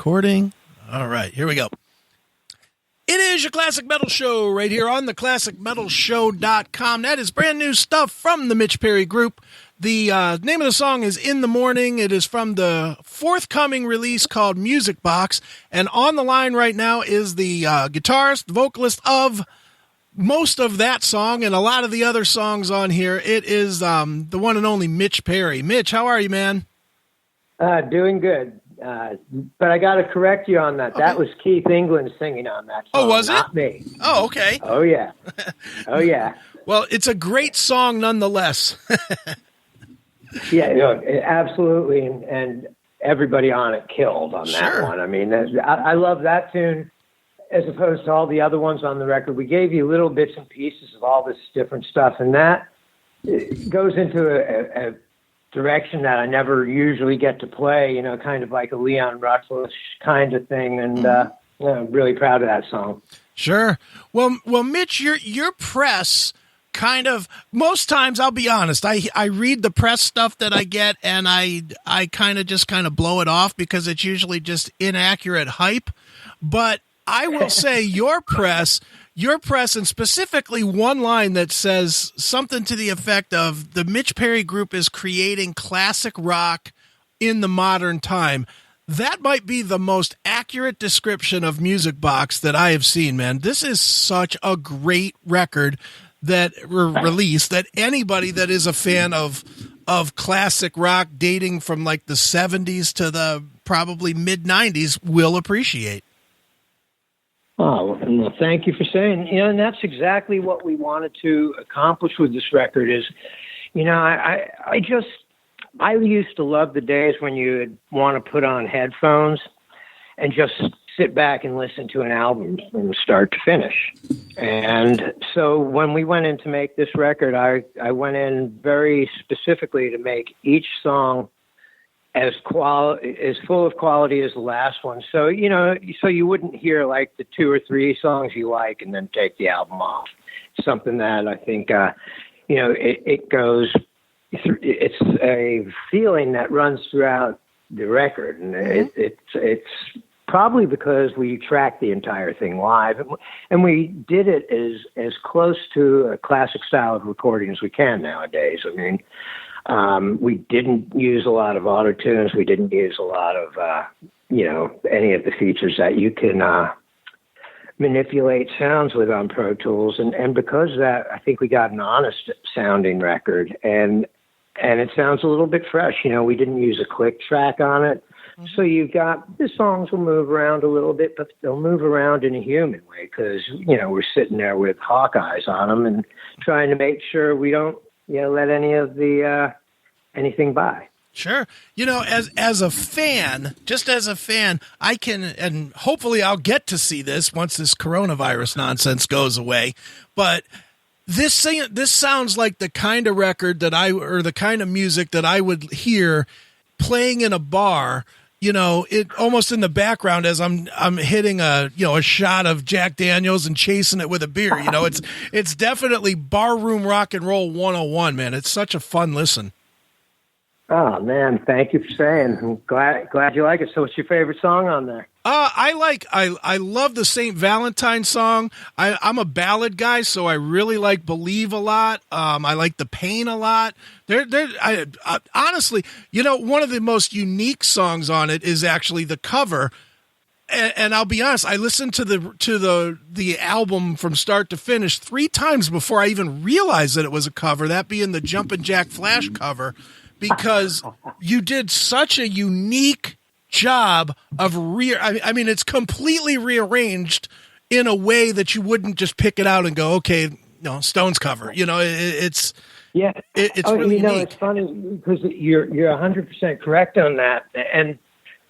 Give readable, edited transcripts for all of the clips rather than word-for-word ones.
Recording. All right, here we go. It is your Classic Metal Show right here on the ClassicMetalShow.com. That is brand new stuff from the Mitch Perry Group. The name of the song is In the Morning. It is from the forthcoming release called Music Box. And on the line right now is the guitarist, vocalist of most of that song and a lot of the other songs on here. It is the one and only Mitch Perry. Mitch, how are you, man? Doing good. But I got to correct you on that. Okay. That was Keith England singing on that song. Oh, was it? Not me. Oh, okay. Oh, yeah. Oh, yeah. Well, it's a great song nonetheless. Yeah, no, absolutely. And everybody on it killed on that one. I mean, I love that tune as opposed to all the other ones on the record. We gave you little bits and pieces of all this different stuff, and that goes into a direction that I never usually get to play, kind of like a Leon Russell-ish kind of thing, and I'm really proud of that song. Sure. Well, Mitch, your press kind of, most times, I'll be honest, I read the press stuff that I get, and I kind of blow it off because it's usually just inaccurate hype. But I will say your press, and specifically one line that says something to the effect of the Mitch Perry Group is creating classic rock in the modern time. That might be the most accurate description of Music Box that I have seen, man. This is such a great record that released that anybody that is a fan of classic rock dating from like the 70s to the probably mid 90s will appreciate. Oh, well, thank you for saying, and that's exactly what we wanted to accomplish with this record is, I used to love the days when you would want to put on headphones and just sit back and listen to an album from start to finish. And so when we went in to make this record, I went in very specifically to make each song as full of quality as the last one. So, so you wouldn't hear like the 2 or 3 songs you like and then take the album off. It's something that I think, it goes through, it's a feeling that runs throughout the record. And it's probably because we tracked the entire thing live, and we did it as close to a classic style of recording as we can nowadays. I mean, we didn't use a lot of auto-tunes. We didn't use a lot of, any of the features that you can manipulate sounds with on Pro Tools. And because of that, I think we got an honest sounding record, and it sounds a little bit fresh. We didn't use a click track on it. Mm-hmm. So you've got, the songs will move around a little bit, but they'll move around in a human way because, we're sitting there with hawk eyes on them and trying to make sure we don't, let any of the anything by. Sure. As a fan, I can, and hopefully I'll get to see this once this coronavirus nonsense goes away. But this sounds like the kind of record or the kind of music that I would hear playing in a bar. It almost in the background as I'm hitting a shot of Jack Daniels and chasing it with a beer. It's definitely barroom rock and roll 101, man. It's such a fun listen. Oh man, thank you for saying. I'm glad you like it. So what's your favorite song on there? I love the St. Valentine song. I'm a ballad guy, so I really like Believe a lot. I like The Pain a lot. Honestly, one of the most unique songs on it is actually the cover. And I'll be honest, I listened to the album from start to finish 3 times before I even realized that it was a cover, that being the Jumpin' Jack Flash cover, because you did such a unique job of it's completely rearranged in a way that you wouldn't just pick it out and go, okay, no, Stones cover. It's really unique. It's funny because you're 100% correct on that. And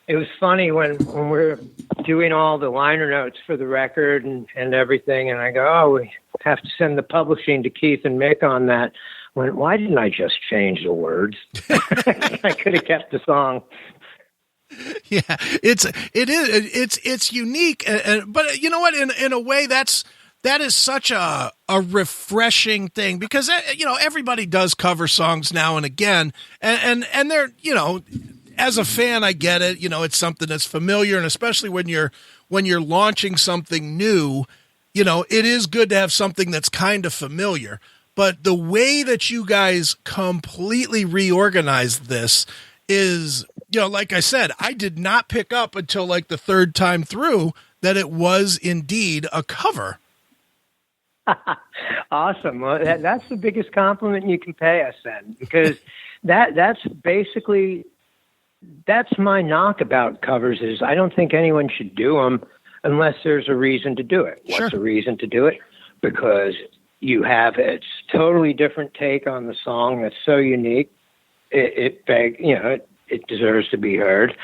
it was funny when we're doing all the liner notes for the record and everything, and I go, we have to send the publishing to Keith and Mick on that. Why didn't I just change the words? I could have kept the song. Yeah, it's unique, but you know what? In a way, that is such a refreshing thing because everybody does cover songs now and again, and they're as a fan, I get it. It's something that's familiar, and especially when you're launching something new, it is good to have something that's kind of familiar. But the way that you guys completely reorganized this is, like I said, I did not pick up until like the third time through that it was indeed a cover. Awesome. Well, that's the biggest compliment you can pay us then, because that's my knock about covers is I don't think anyone should do them unless there's a reason to do it. Sure. What's the reason to do it? Because you have it's totally different take on the song that's so unique. It deserves to be heard.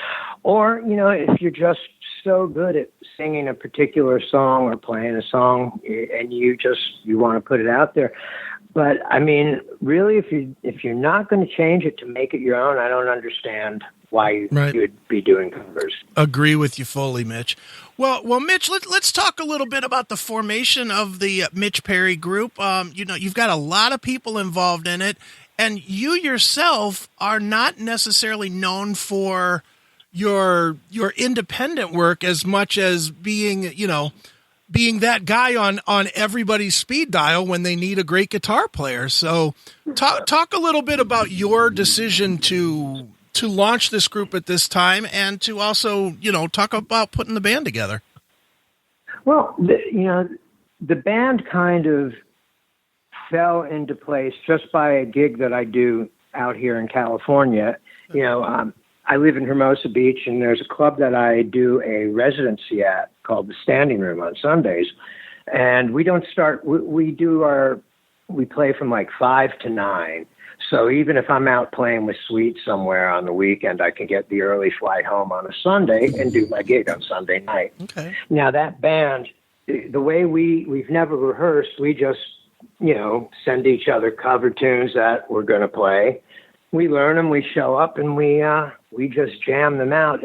Or, if you're just so good at singing a particular song or playing a song and you want to put it out there. But I mean, really, if you're not going to change it to make it your own, I don't understand why you would be doing covers. Agree with you fully, Mitch. Well, Mitch, let's talk a little bit about the formation of the Mitch Perry Group. You've got a lot of people involved in it, and you yourself are not necessarily known for your independent work as much as being that guy on everybody's speed dial when they need a great guitar player. So talk a little bit about your decision to launch this group at this time, and to also, talk about putting the band together. Well, the band kind of fell into place just by a gig that I do out here in California. I live in Hermosa Beach, and there's a club that I do a residency at called the Standing Room on Sundays. And we don't start, we play from like 5 to 9. So even if I'm out playing with Sweet somewhere on the weekend, I can get the early flight home on a Sunday and do my gig on Sunday night. Okay. Now that band, the way we've never rehearsed, we just, send each other cover tunes that we're going to play. We learn them, we show up, and we just jam them out.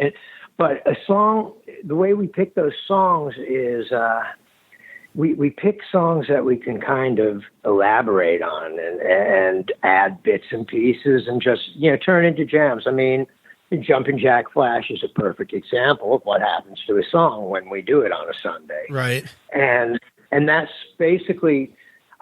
But a song, the way we pick those songs is we pick songs that we can kind of elaborate on and add bits and pieces and just, turn into jams. I mean, Jumpin' Jack Flash is a perfect example of what happens to a song when we do it on a Sunday. Right. And that's basically,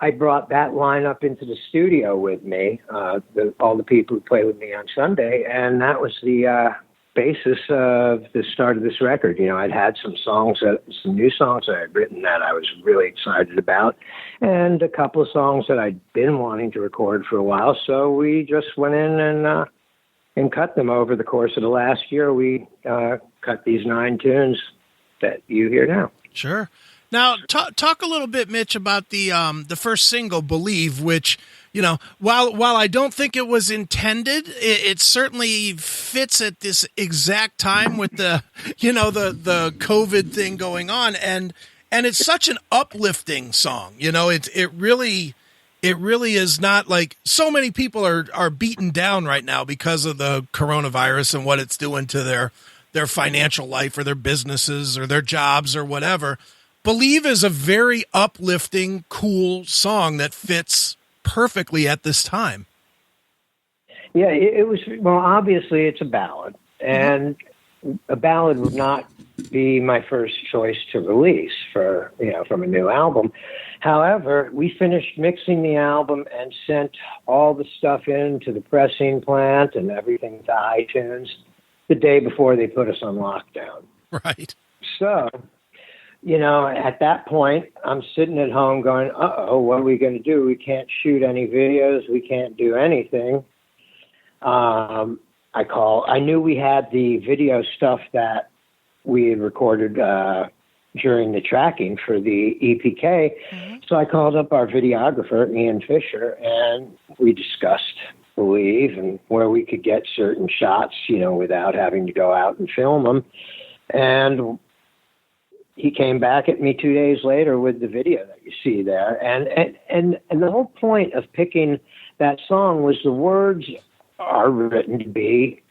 I brought that lineup into the studio with me, all the people who play with me on Sunday, and that was the basis of the start of this record. I'd had some new songs that I'd written that I was really excited about, and a couple of songs that I'd been wanting to record for a while. So we just went in and cut them over the course of the last year. We cut these 9 tunes that you hear now. Sure. Now, talk a little bit, Mitch, about the first single, "Believe," which, while I don't think it was intended, it certainly fits at this exact time with the COVID thing going on, and it's such an uplifting song. It really is not like so many people are beaten down right now because of the coronavirus and what it's doing to their financial life or their businesses or their jobs or whatever. "Believe" is a very uplifting, cool song that fits perfectly at this time. Yeah, it was, well, obviously it's a ballad, and a ballad would not be my first choice to release from a new album. However, we finished mixing the album and sent all the stuff into the pressing plant and everything to iTunes the day before they put us on lockdown. Right. So, at that point, I'm sitting at home going, what are we going to do? We can't shoot any videos. We can't do anything. I knew we had the video stuff that we had recorded during the tracking for the EPK. Mm-hmm. So I called up our videographer, Ian Fisher, and we discussed "Believe" and where we could get certain shots, without having to go out and film them. And he came back at me 2 days later with the video that you see there. And the whole point of picking that song was the words are written to be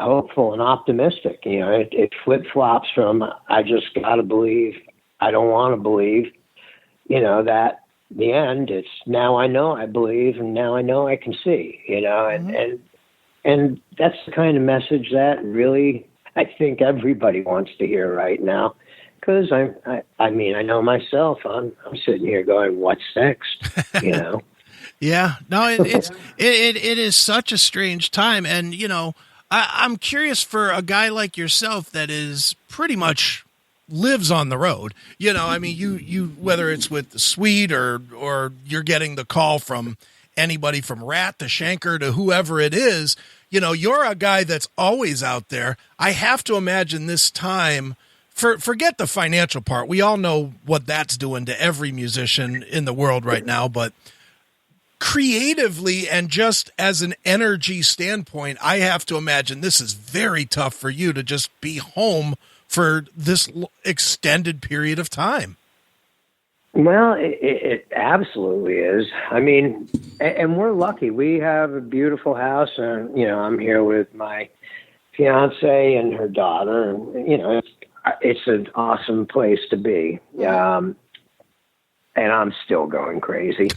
hopeful and optimistic. It flip-flops from "I just gotta believe," "I don't want to believe," that the end, it's "now I know I believe, and now I know I can see," Mm-hmm. and And that's the kind of message that really I think everybody wants to hear right now. Because I mean, I know myself. I'm sitting here going, "What's next?" You know. Yeah, no, it is such a strange time, and I'm curious for a guy like yourself that is pretty much lives on the road. I mean, you whether it's with the Swede or you're getting the call from anybody from Ratt to Shanker to whoever it is. You're a guy that's always out there. I have to imagine this time. Forget the financial part. We all know what that's doing to every musician in the world right now, but creatively and just as an energy standpoint, I have to imagine this is very tough for you to just be home for this extended period of time. Well, it absolutely is. I mean, and we're lucky. We have a beautiful house, and I'm here with my fiance and her daughter, and it's an awesome place to be. And I'm still going crazy.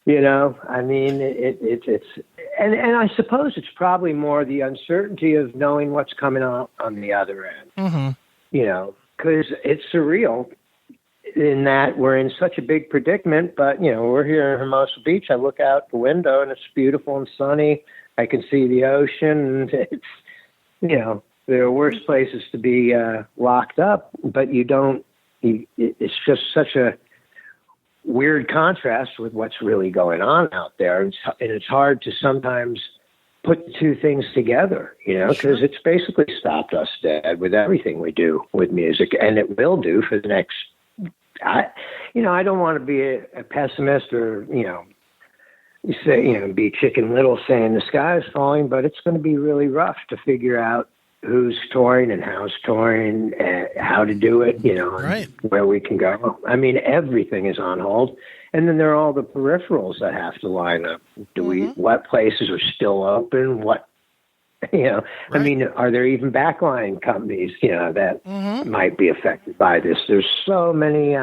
I mean, it's and I suppose it's probably more the uncertainty of knowing what's coming out on the other end. Mm-hmm. Because it's surreal in that we're in such a big predicament, but we're here in Hermosa Beach. I look out the window and it's beautiful and sunny. I can see the ocean, and it's there are worse places to be locked up, but you don't. It's just such a weird contrast with what's really going on out there, and it's hard to sometimes put the two things together, because it's basically stopped us dead with everything we do with music, and it will do for the next. I don't want to be a pessimist or be Chicken Little saying the sky is falling, but it's going to be really rough to figure out who's touring and how's touring, and how to do it, right. Where we can go. I mean, everything is on hold. And then there are all the peripherals that have to line up. What places are still open? What, right. I mean, are there even backline companies, that might be affected by this? There's so many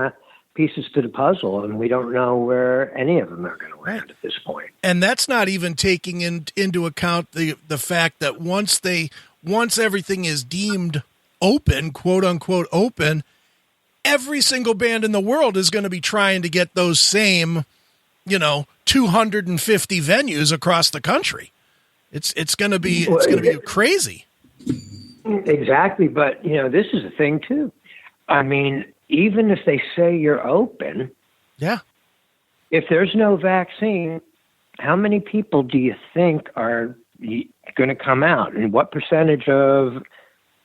pieces to the puzzle, and we don't know where any of them are going to land at this point. And that's not even taking into account the fact that once everything is deemed open, quote unquote open, every single band in the world is going to be trying to get those same, 250 venues across the country. It's going to be crazy. Exactly. But, this is a thing too. I mean, even if they say you're open, if there's no vaccine, how many people do you think are going to come out, and what percentage of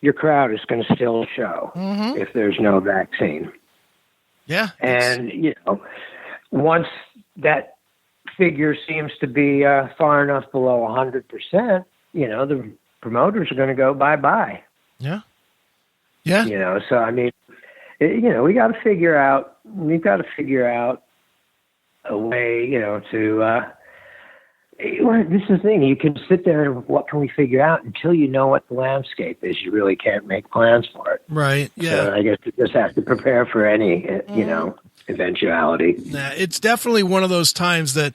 your crowd is going to still show if there's no vaccine? Yeah. And, once that figure seems to be far enough below 100%, the promoters are going to go bye-bye. Yeah. Yeah. So, I mean, we've got to figure out a way, to, this is the thing. You can sit there and what can we figure out until you know what the landscape is. You really can't make plans for it. Right. Yeah. So I guess you just have to prepare for any, eventuality. Yeah, it's definitely one of those times that,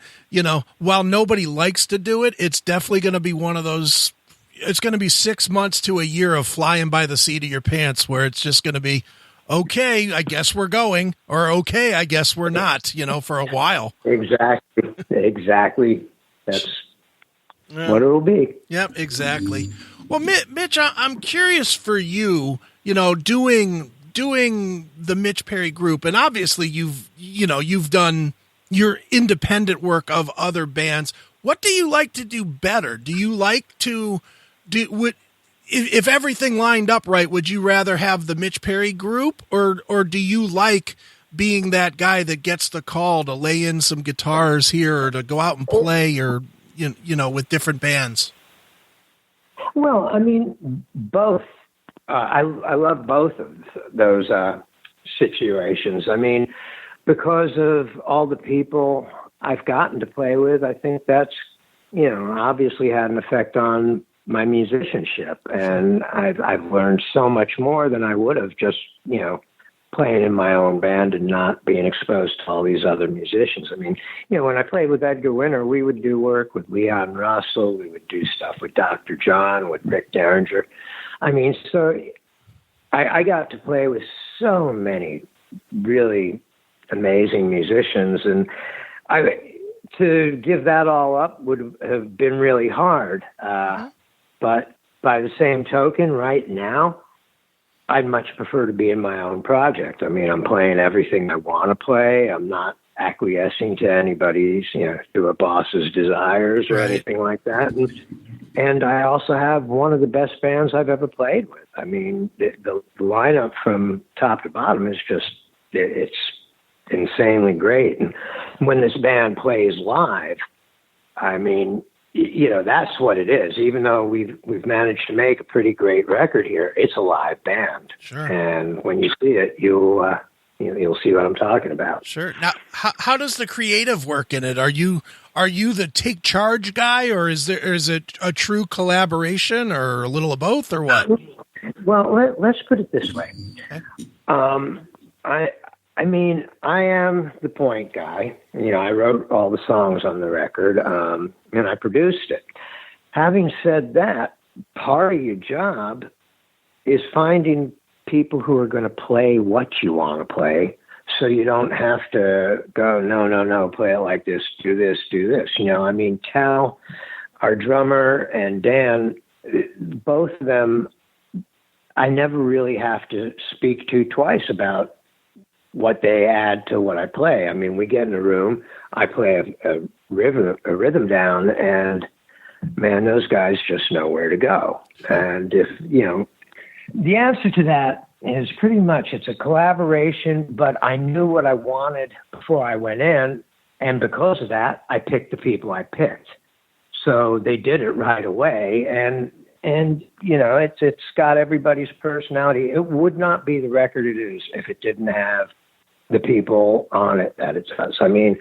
while nobody likes to do it, it's definitely going to be one of those. It's going to be 6 months to a year of flying by the seat of your pants, where it's just going to be, okay, I guess we're going, or okay, I guess we're not, for a while. Exactly. That's what it'll be. Yep, exactly. Well, Mitch, I'm curious for you, doing the Mitch Perry Group, and obviously you've done your independent work of other bands. What do you like to do better? Do you like to if everything lined up right, would you rather have the Mitch Perry Group, or do you like being that guy that gets the call to lay in some guitars here or to go out and play, or with different bands? Well, I mean, both. I love both of those situations. I mean, because of all the people I've gotten to play with, I think that's obviously had an effect on my musicianship, and I've learned so much more than I would have just playing in my own band and not being exposed to all these other musicians. I mean, when I played with Edgar Winter, we would do work with Leon Russell. We would do stuff with Dr. John, with Rick Derringer. I mean, so I got to play with so many really amazing musicians, and to give that all up would have been really hard. But by the same token, right now, I'd much prefer to be in my own project. I mean, I'm playing everything I want to play. I'm not acquiescing to anybody's, to a boss's desires or anything like that. And I also have one of the best bands I've ever played with. I mean, the lineup from top to bottom is just, it's insanely great. And when this band plays live, I mean, that's what it is. Even though we've managed to make a pretty great record here, it's a live band. Sure. And when you see it, you'll see what I'm talking about. Sure. Now, how does the creative work in it? Are you the take charge guy, or is it a true collaboration, or a little of both, or what? Well, let's put it this way. Okay. I mean, I am the point guy. I wrote all the songs on the record, and I produced it. Having said that, part of your job is finding people who are going to play what you want to play, so you don't have to go, no, play it like this, do this. I mean, Tal, our drummer, and Dan, both of them, I never really have to speak to twice about what they add to what I play. I mean, we get in a room, I play a rhythm down, and man, those guys just know where to go. And if, the answer to that is pretty much it's a collaboration, but I knew what I wanted before I went in. And because of that, I picked the people I picked. So they did it right away. And it's got everybody's personality. It would not be the record it is if it didn't have the people on it that it does. I mean,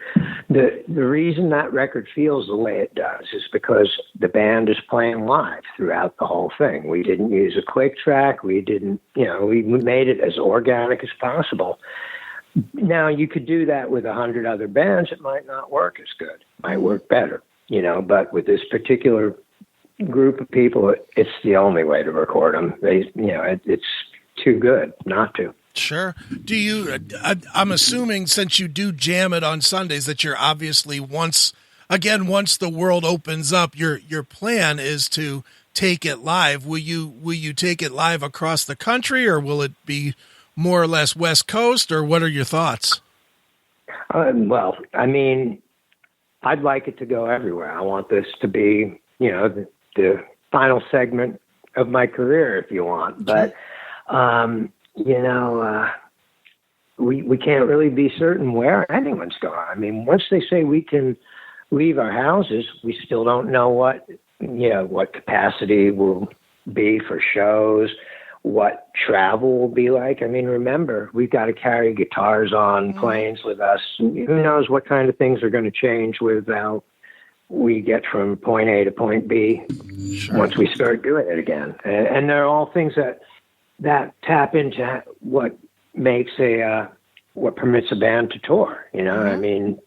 the reason that record feels the way it does is because the band is playing live throughout the whole thing. We didn't use a click track. We didn't, we made it as organic as possible. Now, you could do that with 100 other bands. It might not work as good. It might work better, but with this particular group of people, it's the only way to record them. It's too good not to. Sure. Do you, I'm assuming since you do jam it on Sundays that you're obviously once the world opens up, your plan is to take it live. Will you take it live across the country, or will it be more or less West Coast, or what are your thoughts? Well, I mean, I'd like it to go everywhere. I want this to be, the final segment of my career, if you want. But, we can't really be certain where anyone's going. I mean, once they say we can leave our houses, we still don't know what capacity will be for shows, what travel will be like. I mean, remember, we've got to carry guitars on planes with us. Who knows what kind of things are going to change with how we get from point A to point B once we start doing it again. And they're all things that tap into what makes what permits a band to tour. I mean,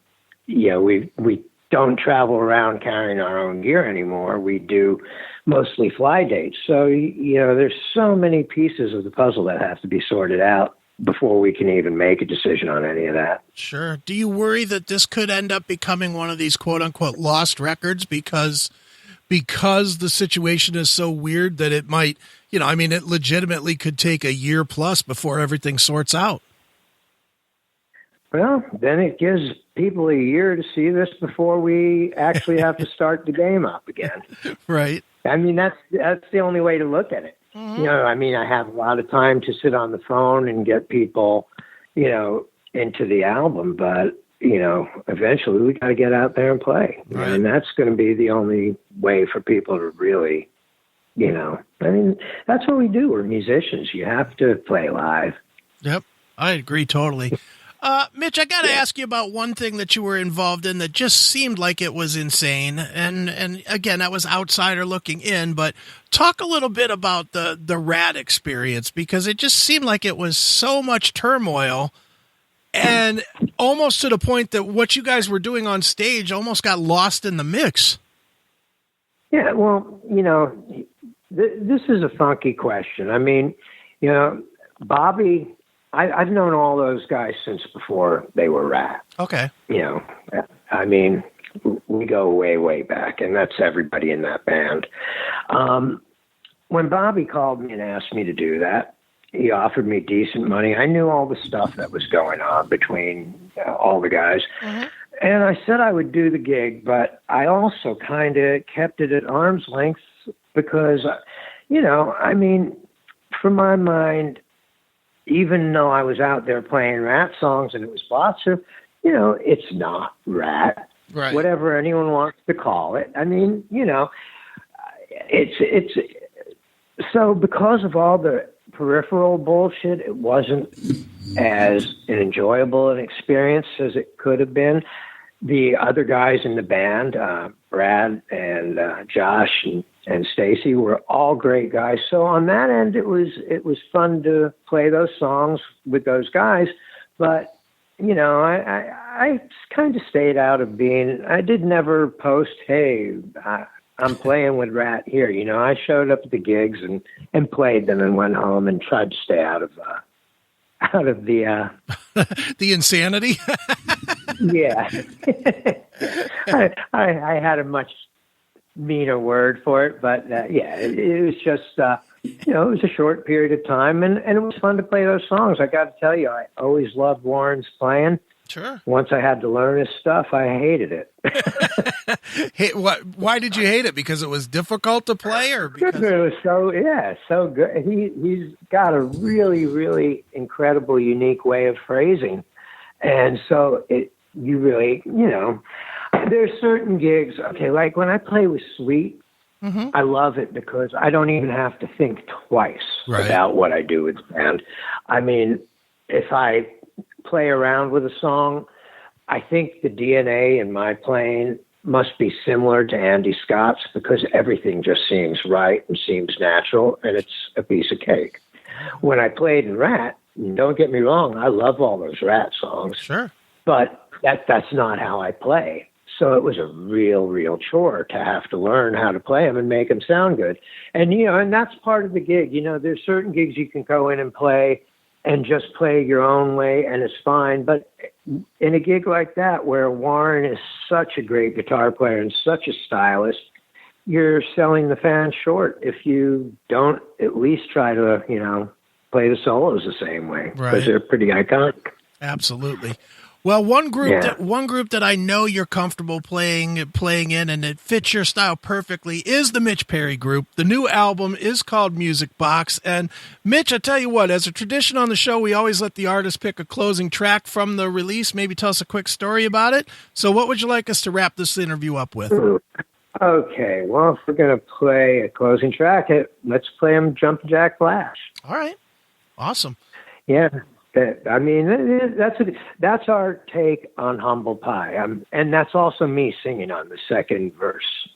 we don't travel around carrying our own gear anymore. We do mostly fly dates. So, there's so many pieces of the puzzle that have to be sorted out before we can even make a decision on any of that. Sure. Do you worry that this could end up becoming one of these quote unquote lost records because the situation is so weird that it might, it legitimately could take a year plus before everything sorts out? Well, then it gives people a year to see this before we actually have to start the game up again. Right. I mean, that's the only way to look at it. Mm-hmm. I have a lot of time to sit on the phone and get people, into the album, but, eventually we got to get out there and play. Right. And that's going to be the only way for people to really, that's what we do. We're musicians. You have to play live. Yep. I agree totally. Mitch, I got to ask you about one thing that you were involved in that just seemed like it was insane. And again, that was outsider looking in, but talk a little bit about the Ratt experience, because it just seemed like it was so much turmoil and almost to the point that what you guys were doing on stage almost got lost in the mix. Yeah, well, this is a funky question. I mean, Bobby, I've known all those guys since before they were Ratt. Okay. I mean, we go way, way back, and that's everybody in that band. When Bobby called me and asked me to do that, he offered me decent money. I knew all the stuff that was going on between all the guys. Mm-hmm. And I said I would do the gig, but I also kind of kept it at arm's length because, I mean, from my mind, even though I was out there playing Ratt songs and it was Blotzer, it's not Ratt. Right. Whatever anyone wants to call it. I mean, it's so because of all the peripheral bullshit, it wasn't as an enjoyable an experience as it could have been. The other guys in the band, Brad and Josh and Stacy, were all great guys. So on that end, it was fun to play those songs with those guys. But I kind of stayed out of being. I did never post, "Hey, I'm playing with Ratt here." I showed up at the gigs and played them and went home and tried to stay out of the the insanity. Yeah. I had a much meaner word for it, but it was just it was a short period of time, and it was fun to play those songs. I got to tell you, I always loved Warren's playing. Sure. Once I had to learn his stuff, I hated it. Hey, why did you hate it? Because it was difficult to play, or because it was so good. He's got a really, really incredible, unique way of phrasing, and so you really, there's certain gigs. Okay, like when I play with Sweet, mm-hmm. I love it because I don't even have to think twice about what I do with the band. I mean, if I play around with a song, I think the DNA in my playing must be similar to Andy Scott's because everything just seems right and seems natural, and it's a piece of cake. When I played in Ratt, don't get me wrong, I love all those Ratt songs. Sure. But that's not how I play. So it was a real chore to have to learn how to play them and make them sound good. And, and that's part of the gig. There's certain gigs you can go in and play and just play your own way, and it's fine. But in a gig like that, where Warren is such a great guitar player and such a stylist, you're selling the fans short if you don't at least try to, play the solos the same way, because they're pretty iconic. Absolutely. Well, one group that I know you're comfortable playing in, and it fits your style perfectly, is the Mitch Perry Group. The new album is called Music Box. And Mitch, I tell you what, as a tradition on the show, we always let the artist pick a closing track from the release. Maybe tell us a quick story about it. So, what would you like us to wrap this interview up with? Okay, well, if we're going to play a closing track, let's play them Jumpin' Jack Flash. All right, awesome. Yeah. I mean, that's our take on Humble Pie, and that's also me singing on the second verse.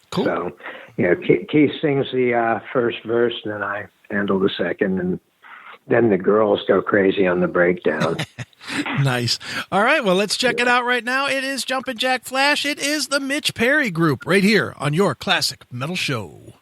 Cool. So, Keith sings the first verse, and then I handle the second, and then the girls go crazy on the breakdown. Nice. All right, well, let's check it out right now. It is Jumpin' Jack Flash. It is the Mitch Perry Group right here on your Classic Metal Show.